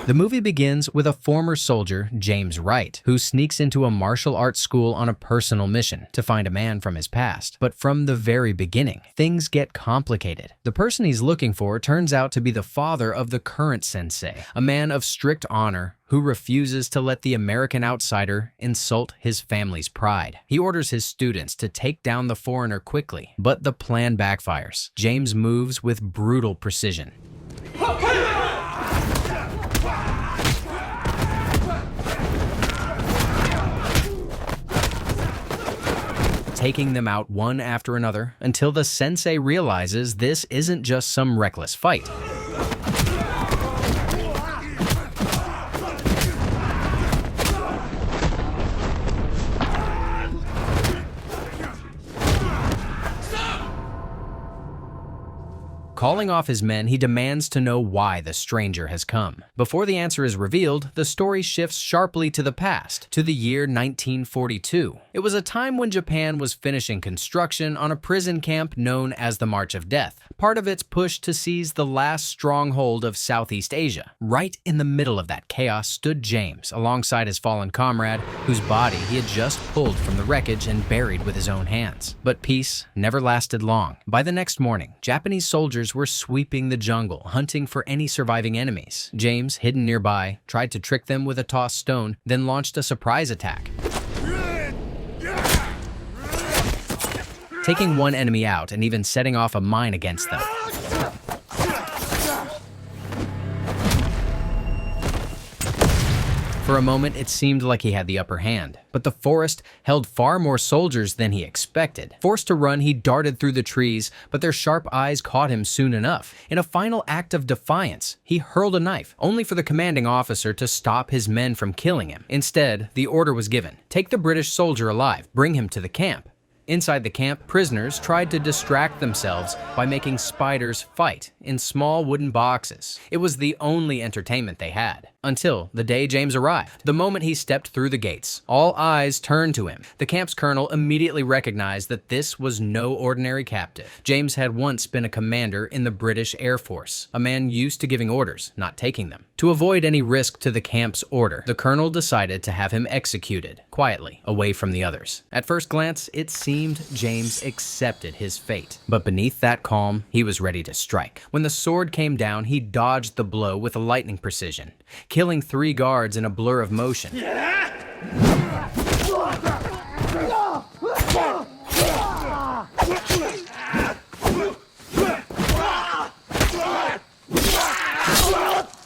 The movie begins with a former soldier, James Wright, who sneaks into a martial arts school on a personal mission to find a man from his past. But from the very beginning, things get complicated. The person he's looking for turns out to be the father of the current sensei, a man of strict honor who refuses to let the American outsider insult his family's pride. He orders his students to take down the foreigner quickly, but the plan backfires. James moves with brutal precision, taking them out one after another until the sensei realizes this isn't just some reckless fight. Calling off his men, he demands to know why the stranger has come. Before the answer is revealed, the story shifts sharply to the past, to the year 1942. It was a time when Japan was finishing construction on a prison camp known as the March of Death, part of its push to seize the last stronghold of Southeast Asia. Right in the middle of that chaos stood James, alongside his fallen comrade, whose body he had just pulled from the wreckage and buried with his own hands. But peace never lasted long. By the next morning, Japanese soldiers were sweeping the jungle, hunting for any surviving enemies. James, hidden nearby, tried to trick them with a tossed stone, then launched a surprise attack, taking one enemy out and even setting off a mine against them. For a moment, it seemed like he had the upper hand, but the forest held far more soldiers than he expected. Forced to run, he darted through the trees, but their sharp eyes caught him soon enough. In a final act of defiance, he hurled a knife, only for the commanding officer to stop his men from killing him. Instead, the order was given: take the British soldier alive, bring him to the camp. Inside the camp, prisoners tried to distract themselves by making spiders fight in small wooden boxes. It was the only entertainment they had. Until the day James arrived. The moment he stepped through the gates, all eyes turned to him. The camp's colonel immediately recognized that this was no ordinary captive. James had once been a commander in the British Air Force, a man used to giving orders, not taking them. To avoid any risk to the camp's order, the colonel decided to have him executed, quietly, away from the others. At first glance, it seemed James accepted his fate. But beneath that calm, he was ready to strike. When the sword came down, he dodged the blow with lightning precision, killing 3 guards in a blur of motion.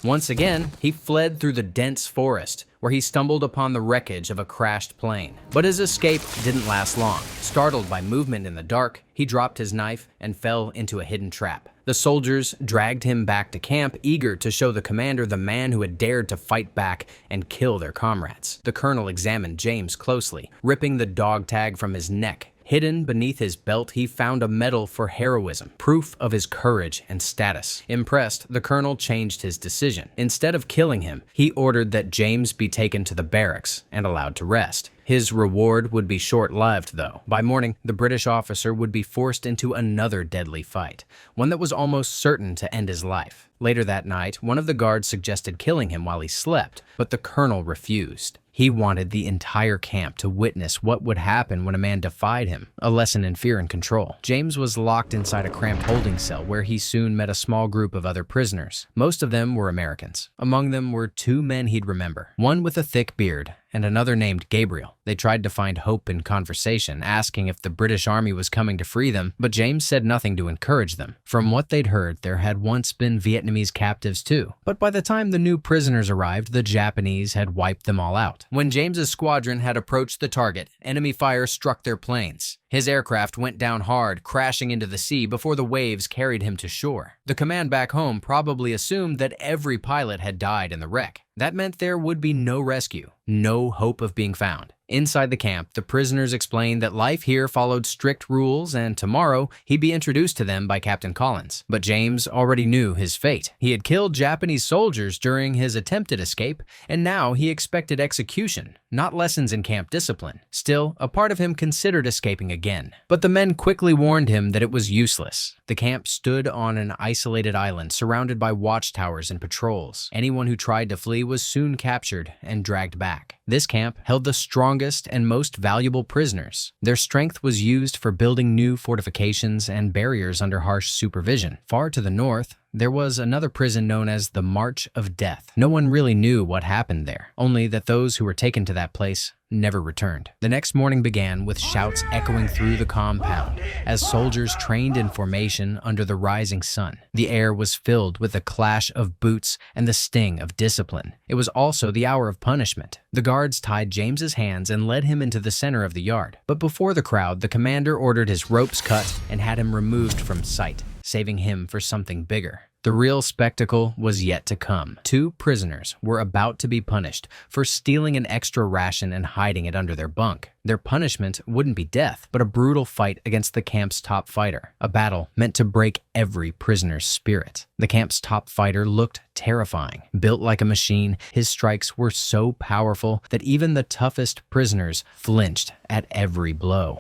Once again, he fled through the dense forest, where he stumbled upon the wreckage of a crashed plane. But his escape didn't last long. Startled by movement in the dark, he dropped his knife and fell into a hidden trap. The soldiers dragged him back to camp, eager to show the commander the man who had dared to fight back and kill their comrades. The colonel examined James closely, ripping the dog tag from his neck. Hidden beneath his belt, he found a medal for heroism, proof of his courage and status. Impressed, the colonel changed his decision. Instead of killing him, he ordered that James be taken to the barracks and allowed to rest. His reward would be short-lived, though. By morning, the British officer would be forced into another deadly fight, one that was almost certain to end his life. Later that night, one of the guards suggested killing him while he slept, but the colonel refused. He wanted the entire camp to witness what would happen when a man defied him, a lesson in fear and control. James was locked inside a cramped holding cell where he soon met a small group of other prisoners. Most of them were Americans. Among them were 2 men he'd remember, one with a thick beard and another named Gabriel. They tried to find hope in conversation, asking if the British Army was coming to free them, but James said nothing to encourage them. From what they'd heard, there had once been Vietnamese captives too, but by the time the new prisoners arrived, the Japanese had wiped them all out. When James's squadron had approached the target, enemy fire struck their planes. His aircraft went down hard, crashing into the sea before the waves carried him to shore. The command back home probably assumed that every pilot had died in the wreck. That meant there would be no rescue, no hope of being found. Inside the camp, the prisoners explained that life here followed strict rules and tomorrow he'd be introduced to them by Captain Collins. But James already knew his fate. He had killed Japanese soldiers during his attempted escape, and now he expected execution, not lessons in camp discipline. Still, a part of him considered escaping again. But the men quickly warned him that it was useless. The camp stood on an isolated island surrounded by watchtowers and patrols. Anyone who tried to flee was soon captured and dragged back. This camp held the strongest and most valuable prisoners. Their strength was used for building new fortifications and barriers under harsh supervision. Far to the north, there was another prison known as the March of Death. No one really knew what happened there, only that those who were taken to that place never returned. The next morning began with shouts echoing through the compound as soldiers trained in formation under the rising sun. The air was filled with the clash of boots and the sting of discipline. It was also the hour of punishment. The guards tied James's hands and led him into the center of the yard. But before the crowd, the commander ordered his ropes cut and had him removed from sight, saving him for something bigger. The real spectacle was yet to come. 2 prisoners were about to be punished for stealing an extra ration and hiding it under their bunk. Their punishment wouldn't be death, but a brutal fight against the camp's top fighter, a battle meant to break every prisoner's spirit. The camp's top fighter looked terrifying. Built like a machine, his strikes were so powerful that even the toughest prisoners flinched at every blow.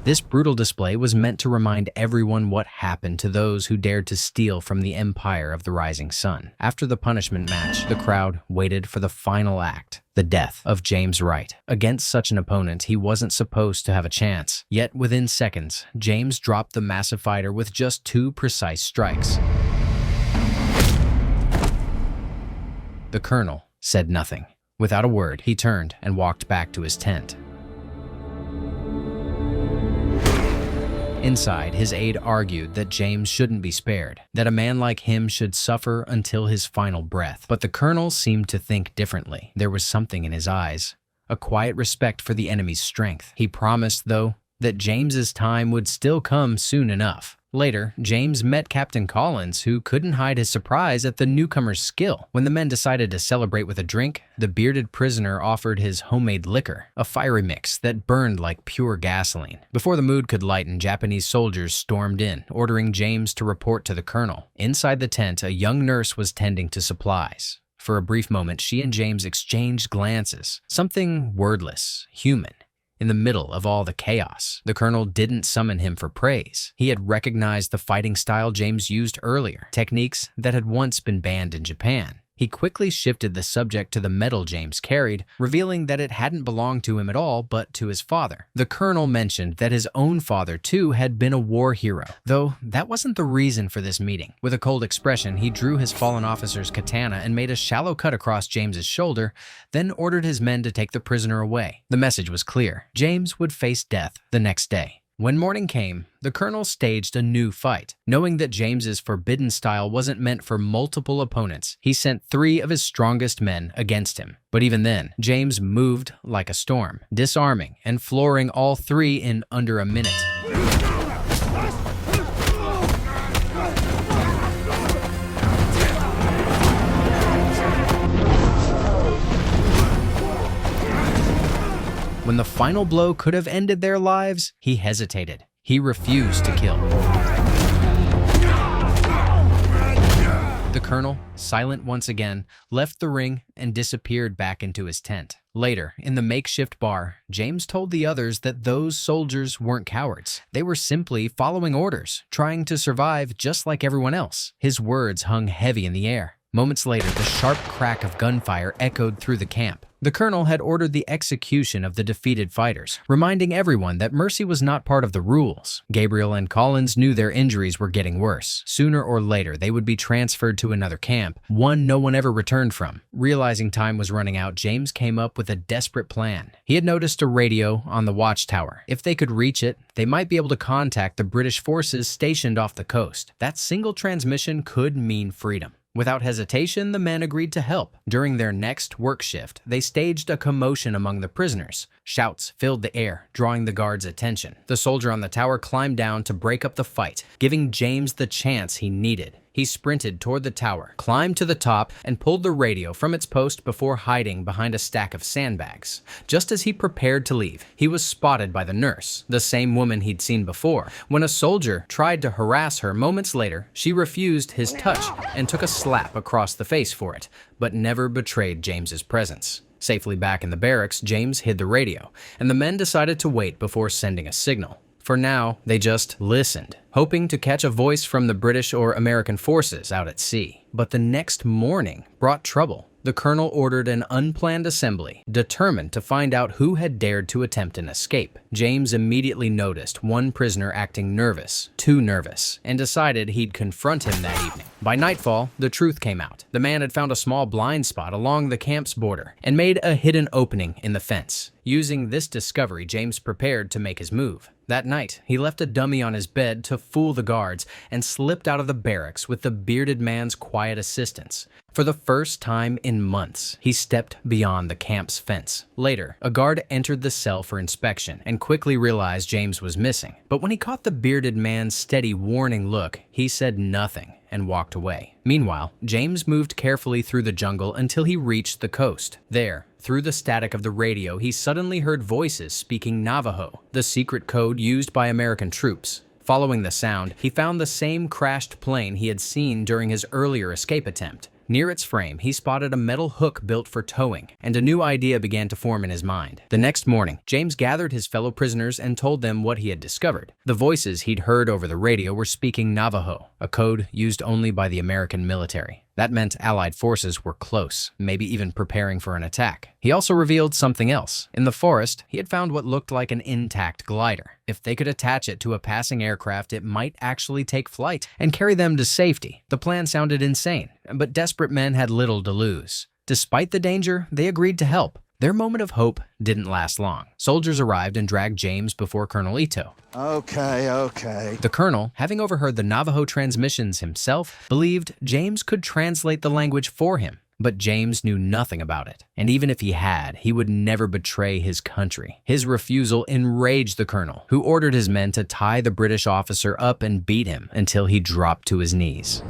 This brutal display was meant to remind everyone what happened to those who dared to steal from the empire of the rising sun. After the punishment match, the crowd waited for the final act, the death of James Wright. Against such an opponent, he wasn't supposed to have a chance. Yet within seconds, James dropped the massive fighter with just 2 precise strikes. The colonel said nothing. Without a word, he turned and walked back to his tent. Inside, his aide argued that James shouldn't be spared, that a man like him should suffer until his final breath. But the colonel seemed to think differently. There was something in his eyes, a quiet respect for the enemy's strength. He promised, though, that James's time would still come soon enough. Later, James met Captain Collins, who couldn't hide his surprise at the newcomer's skill. When the men decided to celebrate with a drink, the bearded prisoner offered his homemade liquor, a fiery mix that burned like pure gasoline. Before the mood could lighten, Japanese soldiers stormed in, ordering James to report to the colonel. Inside the tent, a young nurse was tending to supplies. For a brief moment, she and James exchanged glances, something wordless, human. In the middle of all the chaos, the colonel didn't summon him for praise. He had recognized the fighting style James used earlier, techniques that had once been banned in Japan. He quickly shifted the subject to the medal James carried, revealing that it hadn't belonged to him at all, but to his father. The colonel mentioned that his own father, too, had been a war hero, though that wasn't the reason for this meeting. With a cold expression, he drew his fallen officer's katana and made a shallow cut across James's shoulder, then ordered his men to take the prisoner away. The message was clear. James would face death the next day. When morning came, the colonel staged a new fight. Knowing that James's forbidden style wasn't meant for multiple opponents, he sent 3 of his strongest men against him. But even then, James moved like a storm, disarming and flooring all 3 in under a minute. When the final blow could have ended their lives, he hesitated. He refused to kill. The colonel, silent once again, left the ring and disappeared back into his tent. Later, in the makeshift bar, James told the others that those soldiers weren't cowards. They were simply following orders, trying to survive just like everyone else. His words hung heavy in the air. Moments later, the sharp crack of gunfire echoed through the camp. The colonel had ordered the execution of the defeated fighters, reminding everyone that mercy was not part of the rules. Gabriel and Collins knew their injuries were getting worse. Sooner or later, they would be transferred to another camp, one no one ever returned from. Realizing time was running out, James came up with a desperate plan. He had noticed a radio on the watchtower. If they could reach it, they might be able to contact the British forces stationed off the coast. That single transmission could mean freedom. Without hesitation, the men agreed to help. During their next work shift, they staged a commotion among the prisoners, Shouts filled the air, drawing the guards' attention. The soldier on the tower climbed down to break up the fight, giving James the chance he needed. He sprinted toward the tower, climbed to the top, and pulled the radio from its post before hiding behind a stack of sandbags. Just as he prepared to leave, he was spotted by the nurse, the same woman he'd seen before. When a soldier tried to harass her moments later, she refused his touch and took a slap across the face for it, but never betrayed James's presence. Safely back in the barracks, James hid the radio, and the men decided to wait before sending a signal. For now, they just listened, hoping to catch a voice from the British or American forces out at sea. But the next morning brought trouble. The colonel ordered an unplanned assembly, determined to find out who had dared to attempt an escape. James immediately noticed one prisoner acting nervous, too nervous, and decided he'd confront him that evening. By nightfall, the truth came out. The man had found a small blind spot along the camp's border and made a hidden opening in the fence. Using this discovery, James prepared to make his move. That night, he left a dummy on his bed to fool the guards and slipped out of the barracks with the bearded man's quiet assistance. For the first time in months, he stepped beyond the camp's fence. Later, a guard entered the cell for inspection and quickly realized James was missing. But when he caught the bearded man's steady, warning look, he said nothing and walked away. Meanwhile, James moved carefully through the jungle until he reached the coast. There, through the static of the radio, he suddenly heard voices speaking Navajo, the secret code used by American troops. Following the sound, he found the same crashed plane he had seen during his earlier escape attempt. Near its frame, he spotted a metal hook built for towing, and a new idea began to form in his mind. The next morning, James gathered his fellow prisoners and told them what he had discovered. The voices he'd heard over the radio were speaking Navajo, a code used only by the American military. That meant Allied forces were close, maybe even preparing for an attack. He also revealed something else. In the forest, he had found what looked like an intact glider. If they could attach it to a passing aircraft, it might actually take flight and carry them to safety. The plan sounded insane, but desperate men had little to lose. Despite the danger, they agreed to help. Their moment of hope didn't last long. Soldiers arrived and dragged James before Colonel Ito. Okay. The colonel, having overheard the Navajo transmissions himself, believed James could translate the language for him. But James knew nothing about it, and even if he had, he would never betray his country. His refusal enraged the colonel, who ordered his men to tie the British officer up and beat him until he dropped to his knees.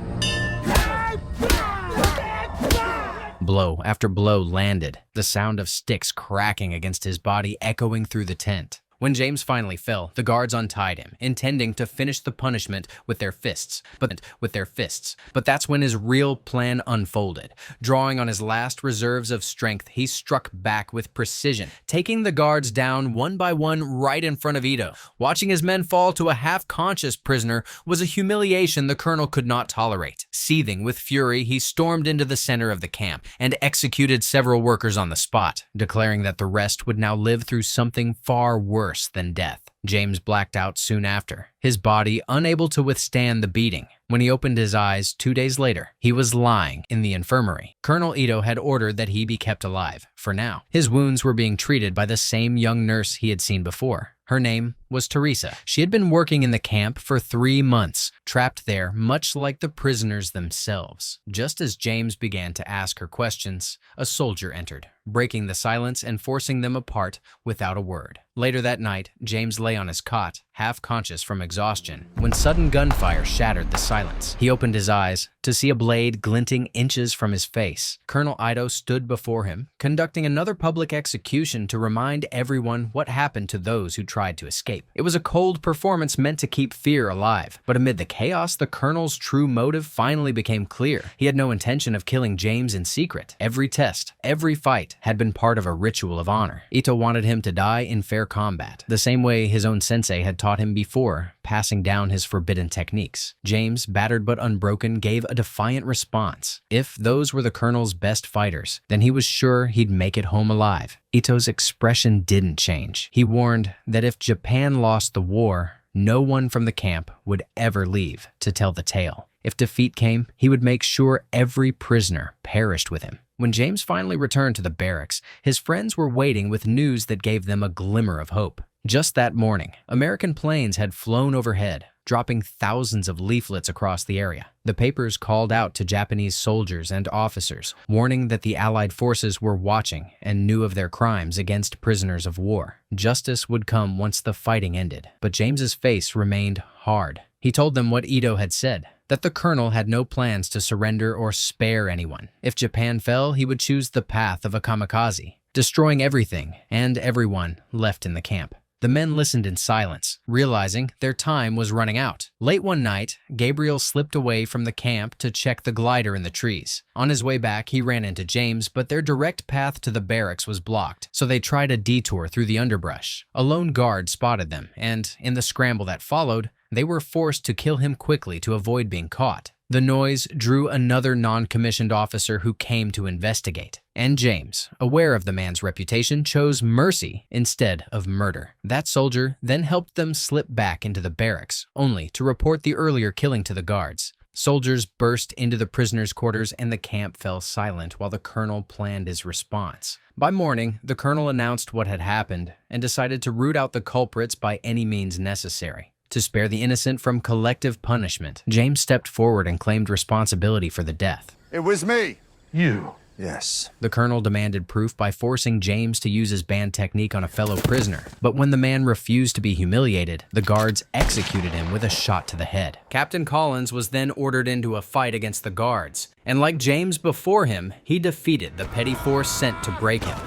Blow after blow landed, the sound of sticks cracking against his body echoing through the tent. When James finally fell, the guards untied him, intending to finish the punishment with their fists. But that's when his real plan unfolded. Drawing on his last reserves of strength, he struck back with precision, taking the guards down one by one right in front of Ito. Watching his men fall to a half-conscious prisoner was a humiliation the colonel could not tolerate. Seething with fury, he stormed into the center of the camp and executed several workers on the spot, declaring that the rest would now live through something far worse than death. James blacked out soon after, his body unable to withstand the beating. When he opened his eyes 2 days later, he was lying in the infirmary. Colonel Ito had ordered that he be kept alive, for now. His wounds were being treated by the same young nurse he had seen before. Her name was Teresa. She had been working in the camp for 3 months, trapped there much like the prisoners themselves. Just as James began to ask her questions, a soldier entered, breaking the silence and forcing them apart without a word. Later that night, James lay on his cot, half-conscious from exhaustion, when sudden gunfire shattered the silence. He opened his eyes to see a blade glinting inches from his face. Colonel Ito stood before him, conducting another public execution to remind everyone what happened to those who tried to escape. It was a cold performance meant to keep fear alive, but amid the chaos, the colonel's true motive finally became clear. He had no intention of killing James in secret. Every test, every fight had been part of a ritual of honor. Ito wanted him to die in fair combat, the same way his own sensei had taught him before, passing down his forbidden techniques. James, battered but unbroken, gave a defiant response. If those were the colonel's best fighters, then he was sure he'd make it home alive. Ito's expression didn't change. He warned that if Japan lost the war, no one from the camp would ever leave to tell the tale. If defeat came, he would make sure every prisoner perished with him. When James finally returned to the barracks, his friends were waiting with news that gave them a glimmer of hope. Just that morning, American planes had flown overhead, dropping thousands of leaflets across the area. The papers called out to Japanese soldiers and officers, warning that the Allied forces were watching and knew of their crimes against prisoners of war. Justice would come once the fighting ended, but James's face remained hard. He told them what Ito had said, that the colonel had no plans to surrender or spare anyone. If Japan fell, he would choose the path of a kamikaze, destroying everything and everyone left in the camp. The men listened in silence, realizing their time was running out. Late one night, Gabriel slipped away from the camp to check the glider in the trees. On his way back, he ran into James, but their direct path to the barracks was blocked, so they tried a detour through the underbrush. A lone guard spotted them, and in the scramble that followed, they were forced to kill him quickly to avoid being caught. The noise drew another non-commissioned officer who came to investigate. And James, aware of the man's reputation, chose mercy instead of murder. That soldier then helped them slip back into the barracks, only to report the earlier killing to the guards. Soldiers burst into the prisoners' quarters and the camp fell silent while the colonel planned his response. By morning, the colonel announced what had happened and decided to root out the culprits by any means necessary. To spare the innocent from collective punishment, James stepped forward and claimed responsibility for the death. It was me. You. Yes. The colonel demanded proof by forcing James to use his banned technique on a fellow prisoner. But when the man refused to be humiliated, the guards executed him with a shot to the head. Captain Collins was then ordered into a fight against the guards. And like James before him, he defeated the petty force sent to break him.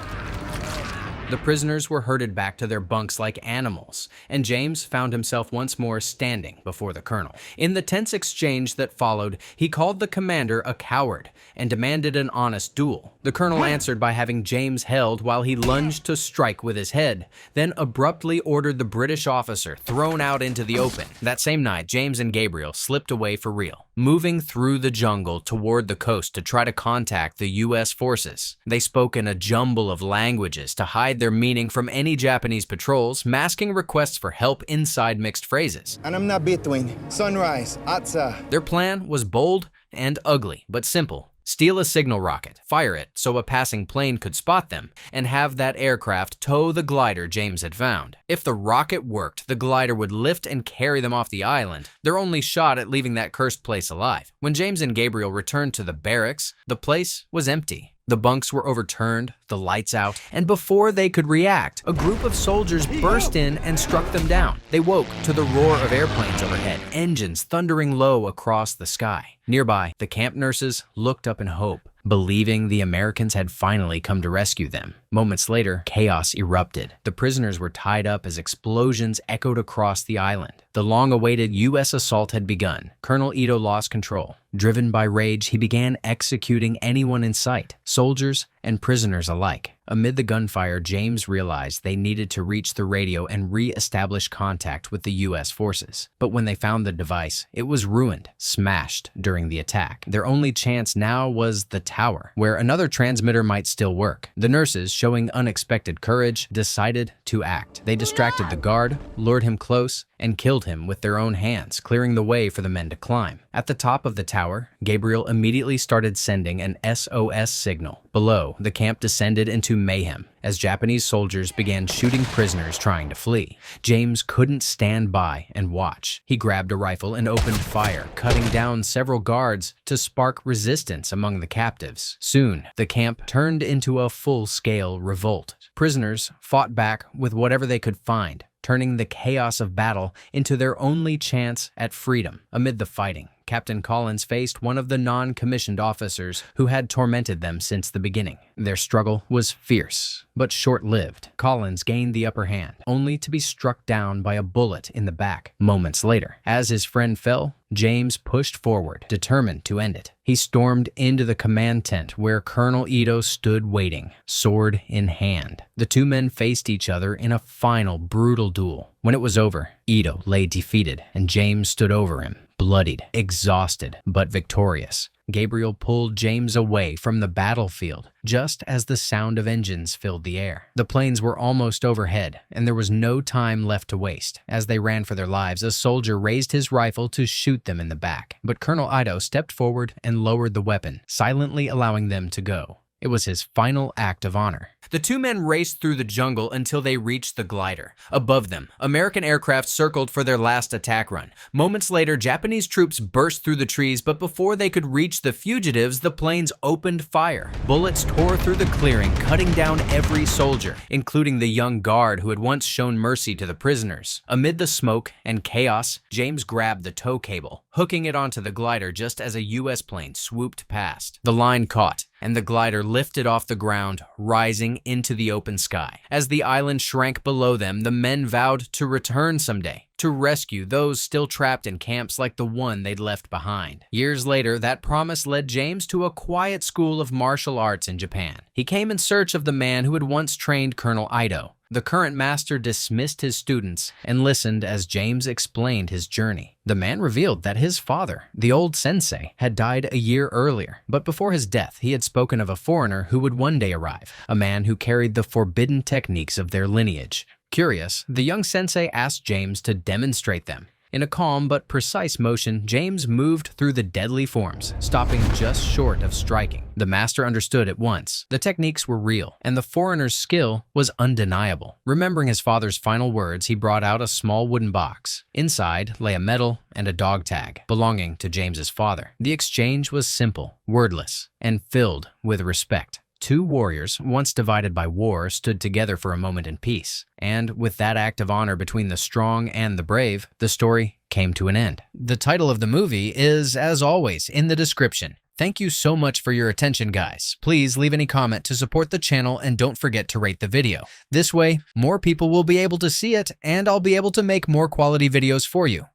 The prisoners were herded back to their bunks like animals, and James found himself once more standing before the colonel. In the tense exchange that followed, he called the commander a coward and demanded an honest duel. The colonel answered by having James held while he lunged to strike with his head, then abruptly ordered the British officer thrown out into the open. That same night, James and Gabriel slipped away for real, moving through the jungle toward the coast to try to contact the U.S. forces. They spoke in a jumble of languages to hide their meaning from any Japanese patrols, masking requests for help inside mixed phrases. And I'm not between sunrise, atsa. Their plan was bold and ugly, but simple. Steal a signal rocket, fire it so a passing plane could spot them, and have that aircraft tow the glider James had found. If the rocket worked, the glider would lift and carry them off the island, their only shot at leaving that cursed place alive. When James and Gabriel returned to the barracks, the place was empty. The bunks were overturned, the lights out, and before they could react, a group of soldiers burst in and struck them down. They woke to the roar of airplanes overhead, engines thundering low across the sky. Nearby, the camp nurses looked up in hope, believing the Americans had finally come to rescue them. Moments later, chaos erupted. The prisoners were tied up as explosions echoed across the island. The long-awaited U.S. assault had begun. Colonel Ito lost control. Driven by rage, he began executing anyone in sight, soldiers and prisoners alike. Amid the gunfire, James realized they needed to reach the radio and re-establish contact with the U.S. forces. But when they found the device, it was ruined, smashed during the attack. Their only chance now was the tower, where another transmitter might still work. The nurses, showing unexpected courage, decided to act. They distracted the guard, lured him close, and killed him with their own hands, clearing the way for the men to climb. At the top of the tower, Gabriel immediately started sending an SOS signal. Below, the camp descended into mayhem as Japanese soldiers began shooting prisoners trying to flee. James couldn't stand by and watch. He grabbed a rifle and opened fire, cutting down several guards to spark resistance among the captives. Soon, the camp turned into a full-scale revolt. Prisoners fought back with whatever they could find, turning the chaos of battle into their only chance at freedom. Amid the fighting, Captain Collins faced one of the non-commissioned officers who had tormented them since the beginning. Their struggle was fierce, but short-lived. Collins gained the upper hand, only to be struck down by a bullet in the back. Moments later, as his friend fell, James pushed forward, determined to end it. He stormed into the command tent where Colonel Ito stood waiting, sword in hand. The two men faced each other in a final, brutal duel. When it was over, Ito lay defeated, and James stood over him, bloodied, exhausted, but victorious. Gabriel pulled James away from the battlefield just as the sound of engines filled the air. The planes were almost overhead, and there was no time left to waste. As they ran for their lives, a soldier raised his rifle to shoot them in the back. But Colonel Ito stepped forward and lowered the weapon, silently allowing them to go. It was his final act of honor. The two men raced through the jungle until they reached the glider. Above them, American aircraft circled for their last attack run. Moments later, Japanese troops burst through the trees, but before they could reach the fugitives, the planes opened fire. Bullets tore through the clearing, cutting down every soldier, including the young guard who had once shown mercy to the prisoners. Amid the smoke and chaos, James grabbed the tow cable, hooking it onto the glider just as a U.S. plane swooped past. The line caught, and the glider lifted off the ground, rising into the open sky. As the island shrank below them, the men vowed to return someday, to rescue those still trapped in camps like the one they'd left behind. Years later, that promise led James to a quiet school of martial arts in Japan. He came in search of the man who had once trained Colonel Ito. The current master dismissed his students and listened as James explained his journey. The man revealed that his father, the old sensei, had died a year earlier, but before his death, he had spoken of a foreigner who would one day arrive, a man who carried the forbidden techniques of their lineage. Curious, the young sensei asked James to demonstrate them. In a calm but precise motion, James moved through the deadly forms, stopping just short of striking. The master understood at once. The techniques were real, and the foreigner's skill was undeniable. Remembering his father's final words, he brought out a small wooden box. Inside lay a medal and a dog tag, belonging to James's father. The exchange was simple, wordless, and filled with respect. Two warriors, once divided by war, stood together for a moment in peace. And with that act of honor between the strong and the brave, the story came to an end. The title of the movie is, as always, in the description. Thank you so much for your attention, guys. Please leave any comment to support the channel and don't forget to rate the video. This way, more people will be able to see it and I'll be able to make more quality videos for you.